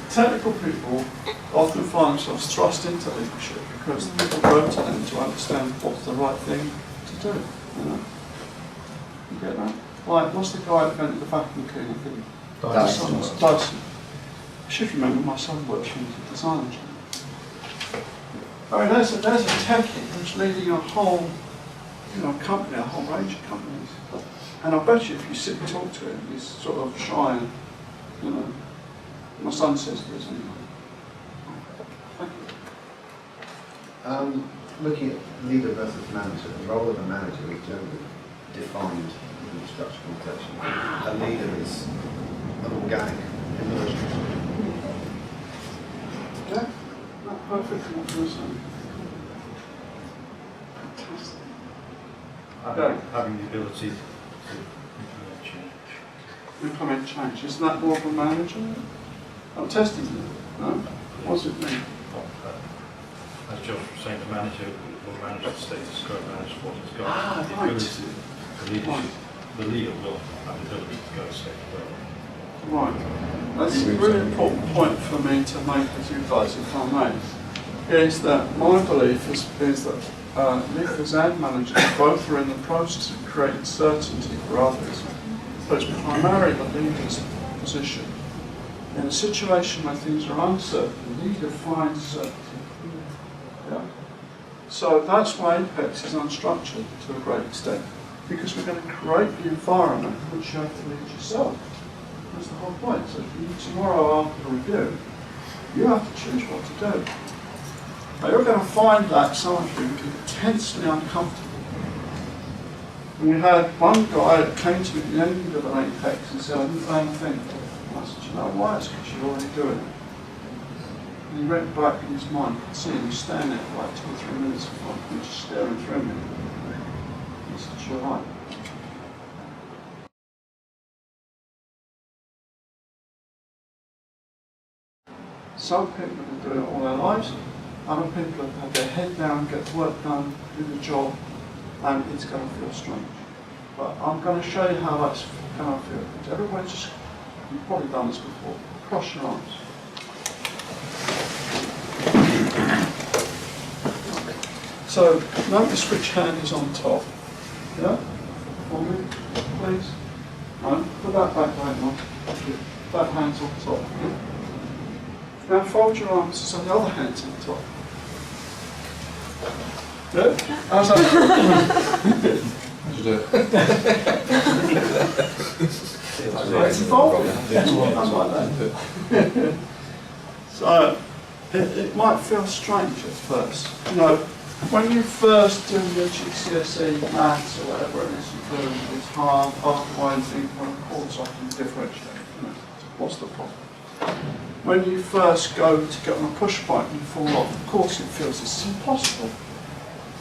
technical people often find themselves thrust into leadership because people go to them to understand what's the right thing to do. You know? You get that? Like, what's the guy who invented the vacuum cleaner thing? Dyson. I should remember my son works in the design engineer. I mean, there's a techie who's leading a whole, company, a whole range of companies. And I bet you if you sit and talk to him, he's sort of shy and, my son says he is anyway. Thank you. Looking at leader versus manager, the role of a manager is generally defined in the structure conception. A leader is an organic immersion. Yeah, not perfectly what you're saying. Fantastic. Having the ability to Implement change. Isn't that more of a manager? I'm testing you. No? What does it mean? As Josh was saying, the manager will manage the status quo, manage what it's got. The right. ability, the leadership, the leader will have the ability to go a step further. Right. That's a really important point for me to make with you guys, if I may, is that my belief is that leaders and managers both are in the process of creating certainty for others, but it's primarily the leader's position. In a situation where things are uncertain, the leader finds certainty. Yeah? So that's why Apex is unstructured to a great extent, because we're going to create the environment in which you have to lead yourself. That's the whole point. So if you, tomorrow after the review, you have to choose what to do. Now you're going to find that some of you intensely uncomfortable. And we had one guy that came to me at the end of an Apex and said, I didn't learn a thing. I said, you know why? It's because you're already doing it. And he went back in his mind, I could see him standing there for like 2 or 3 minutes before me, just staring through me. He said, you're right. Some people have been doing it all their lives, other people have had their head down, get work done, do the job, and it's going to feel strange. But I'm going to show you how that's going to feel. Everybody just, you've probably done this before, cross your arms. So notice which hand is on top. Yeah? For me, please. No, put that back right now. That hand's on top. Now fold your arms so the other hand's on top. Good? How's that? How'd you do it? It's evolving. I'm like that. So, it might feel strange at first. When you first do your GCSE maths or whatever it is you do, it's hard, after and think, well, of course I can differentiate. What's the problem? When you first go to get on a push bike and you fall off, of course it feels this is impossible.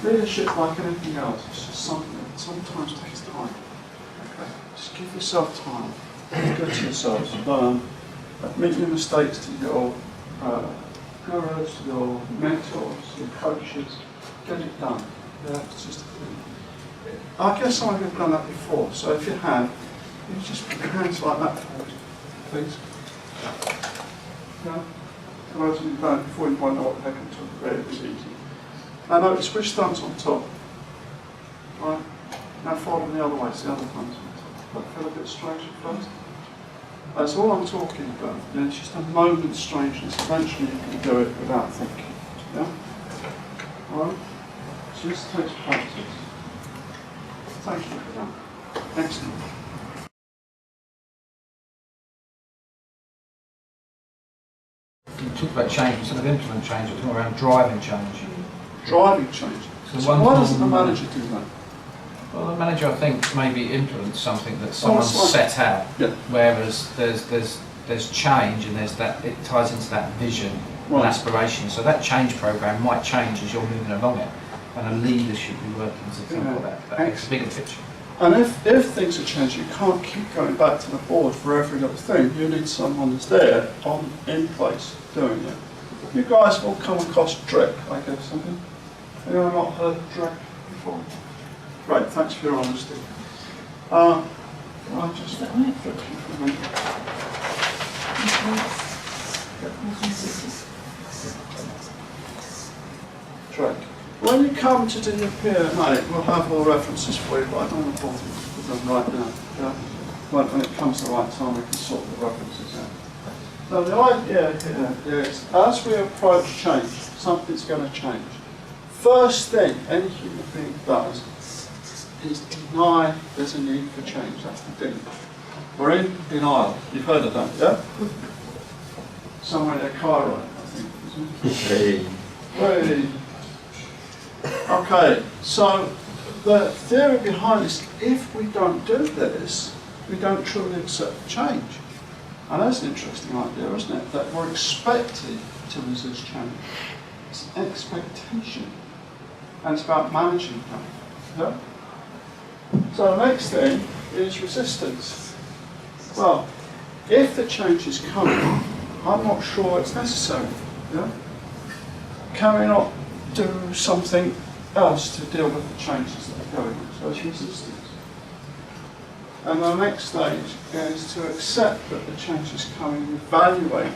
Leadership, like anything else, is just something that sometimes takes time. Okay? Just give yourself time. Be good to yourselves. Admit your mistakes to your gurus, your mentors, your coaches. Get it done. Yeah, it's just a thing. I guess some of you have done that before, so if you have, you just put your hands like that forward, please. Yeah? For those of you who've done it before, you might know what the heck I'm talking about. It was easy. Now notice which thumb's on top. Right? Now fold them the other way, so the other thumb's on top. That feel a bit strange at first? That's all I'm talking about. Yeah, it's just a moment's strangeness. Eventually you can do it without thinking. Yeah? Alright? So this takes practice. Thank you for that. Excellent. You talk about change, instead of implement change, you're talking around driving change. Driving change. So why doesn't the manager do that? Well, the manager, I think, maybe implements something that someone's set out, whereas there's change and there's that, it ties into that vision and aspiration. So that change program might change as you're moving along it, and a leader should be working to tackle that bigger picture. And if things are changing, you can't keep going back to the board for every little thing. You need someone that's there, in place, doing it. You guys have all come across D.R.E.C, I guess, something. Anyone not heard of D.R.E.C before? Great, thanks for your honesty. I'll just flip you for a minute. Drake. When you come to do your PMA, we'll have all references for you, but I don't want to bother you with them right now. Yeah? When it comes to the right time, we can sort the references out. Now the idea here is, as we approach change, something's going to change. First thing any human being does is deny there's a need for change. That's the thing. We're in denial. You've heard of that, yeah? Somewhere in their car ride, I think, isn't it? Hey. Okay, so the theory behind this, if we don't do this, we don't truly accept change. And that's an interesting idea, isn't it? That we're expected to resist change. It's an expectation. And it's about managing that. Yeah? So the next thing is resistance. Well, if the change is coming, I'm not sure it's necessary. Yeah? Can we not do something else to deal with the changes that are going on? So it's resistance. And the next stage is to accept that the change is coming, evaluate.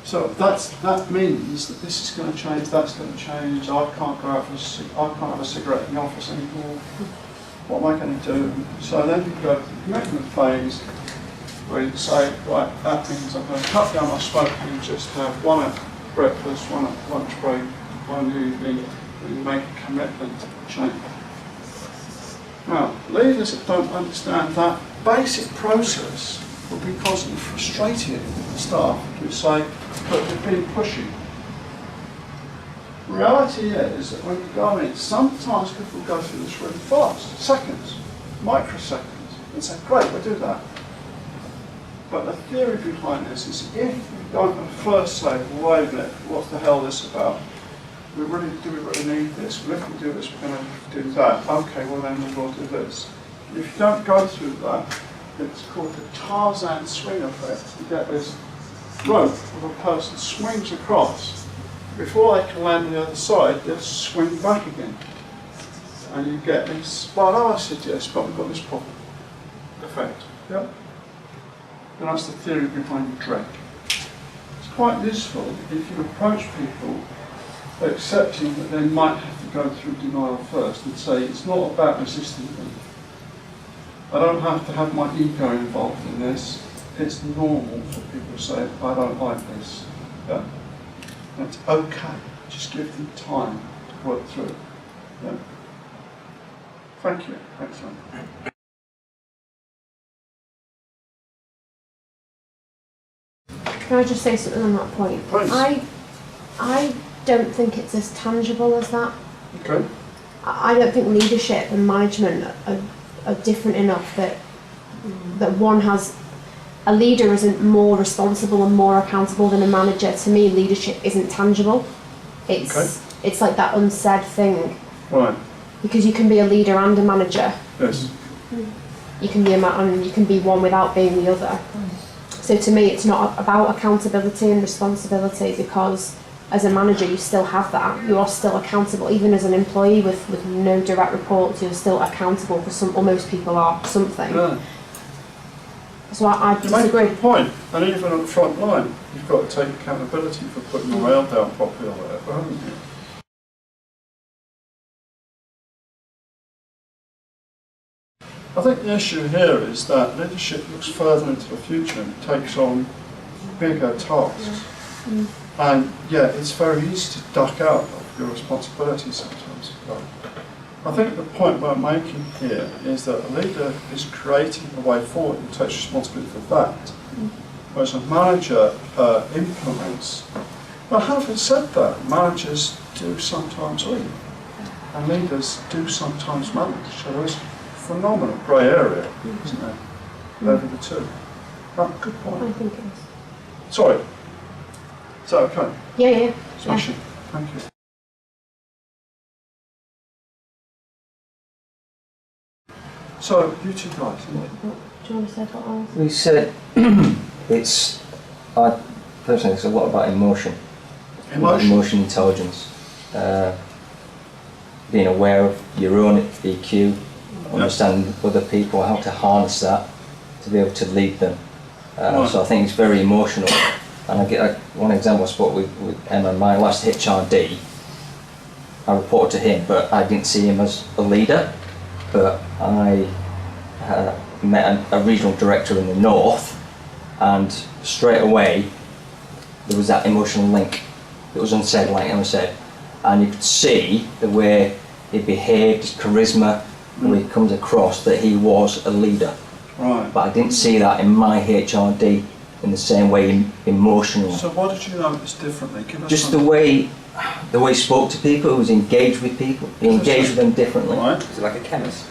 So that means that this is going to change, that's going to change. I can't go out I can't have a cigarette in the office anymore. What am I going to do? So then you go to the commitment phase, where you say, right, that means I'm going to cut down my smoking and just have one at breakfast, one at lunch break, one evening, and make a commitment to change. Now, leaders that don't understand that basic process will be constantly frustrated with the staff who say, but they're being pushy. The reality is that when you go in, sometimes people go through this really fast, seconds, microseconds, and say, great, we'll do that. But the theory behind this is if you don't at first say, well, wait a minute, what the hell is this about? Do we really need this? Well, if we do this, we're going to do that. Okay, well then we'll do this. If you don't go through that, it's called the Tarzan swing effect. You get this rope of a person swings across. Before they can land on the other side, they swing back again. And you get this, well, I suggest, but we've got this problem effect. Yep. And that's the theory behind D.R.E.C. It's quite useful if you approach people accepting that they might have to go through denial first and say it's not about resisting them. I don't have to have my ego involved in this. It's normal for people to say, I don't like this. Yeah? And it's okay. Just give them time to work through it. Yeah? Thank you. Excellent. Can I just say something on that point? Please. I don't think it's as tangible as that. Okay. I don't think leadership and management are different enough that one has, a leader isn't more responsible and more accountable than a manager. To me, leadership isn't tangible. It's like that unsaid thing. Right. Because you can be a leader and a manager. Yes. You can be and you can be one without being the other. So to me, it's not about accountability and responsibility, because as a manager, you still have that. You are still accountable, even as an employee with no direct reports. You're still accountable for some, or most people are, something. Yeah. So I You make a disagree. good point, and even on the front line, you've got to take accountability for putting the rail down properly or whatever, haven't you? I think the issue here is that leadership looks further into the future and takes on bigger tasks. And yeah, it's very easy to duck out of your responsibility sometimes. But I think the point we're making here is that a leader is creating the way forward and takes responsibility for that, whereas a manager implements. But having said that, managers do sometimes lead, and leaders do sometimes manage. So there's a phenomenal grey area, isn't there, over the two. Oh, good point. I think it is. Sorry. Is that okay? Yeah. Smashing. Thank you. So, you two guys, Do you want to say what else? We said I personally think it's a lot about emotion. Emotion intelligence. Being aware of your own EQ, understanding other people, how to harness that to be able to lead them. Right. So I think it's very emotional. And I get one example. I spoke with Emma, my last HRD. I reported to him, but I didn't see him as a leader. But I met a regional director in the north, and straight away there was that emotional link. It was unsaid, like Emma said, and you could see the way he behaved, his charisma, the way he comes across, that he was a leader. Right. But I didn't see that in my HRD in the same way emotionally. So what did you notice differently? Give us Just some- the way he spoke to people, he was engaged with people, he engaged with them differently. Right. Is it like a chemist?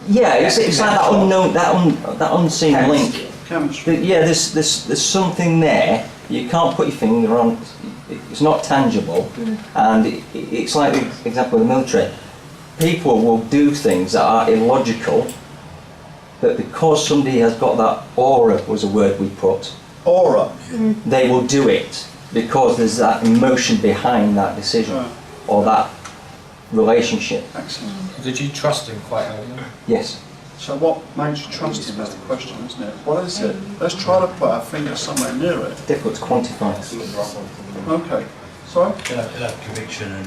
Yeah, it's like that unknown, that unseen link. Chemistry. Yeah, there's something there. You can't put your finger on. It's not tangible, and it's like the example of the military. People will do things that are illogical, but because somebody has got that aura, was a word we put. Aura. They will do it because there's that emotion behind that decision Right. or that relationship. Excellent. Did you trust him quite early on? Yes. So what made you trust him is the question, isn't it? What is it? Let's try to put our finger somewhere near it. Difficult to quantify. Okay. Sorry? You'll have conviction and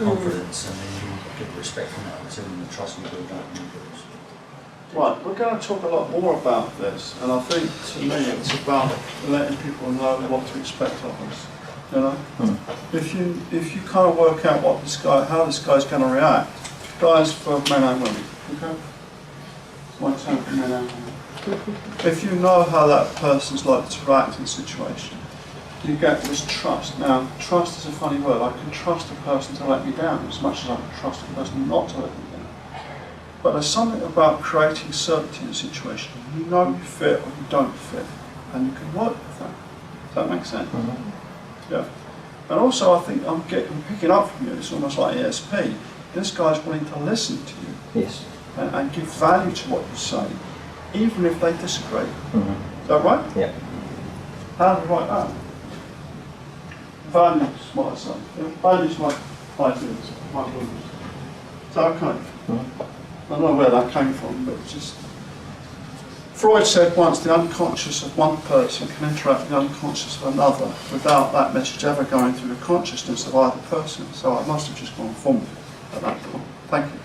confidence, and then you'll get the respect from that, so then the trust will build up. Right, we're going to talk a lot more about this, and I think to me it's about letting people know what to expect of us. You know, if you kind of work out how this guy's going to react, guys for men and women, okay? My term for men and women. If you know how that person's likely to react in a situation, you get this trust. Now, trust is a funny word. I can trust a person to let me down as much as I can trust a person not to let me down. But there's something about creating certainty in a situation. You know you fit or you don't fit, and you can work with that. Does that make sense? Yeah. And also, I think I'm picking up from you. It's almost like ESP. This guy's willing to listen to you. Yes. And give value to what you say, even if they disagree. Is that right? Yeah. How do you write that? Values, what I say. Values my ideas, my beliefs. Is that okay? I don't know where that came from, but it's just... Freud said once the unconscious of one person can interact with the unconscious of another without that message ever going through the consciousness of either person. So I must have just gone forward at that point. Thank you.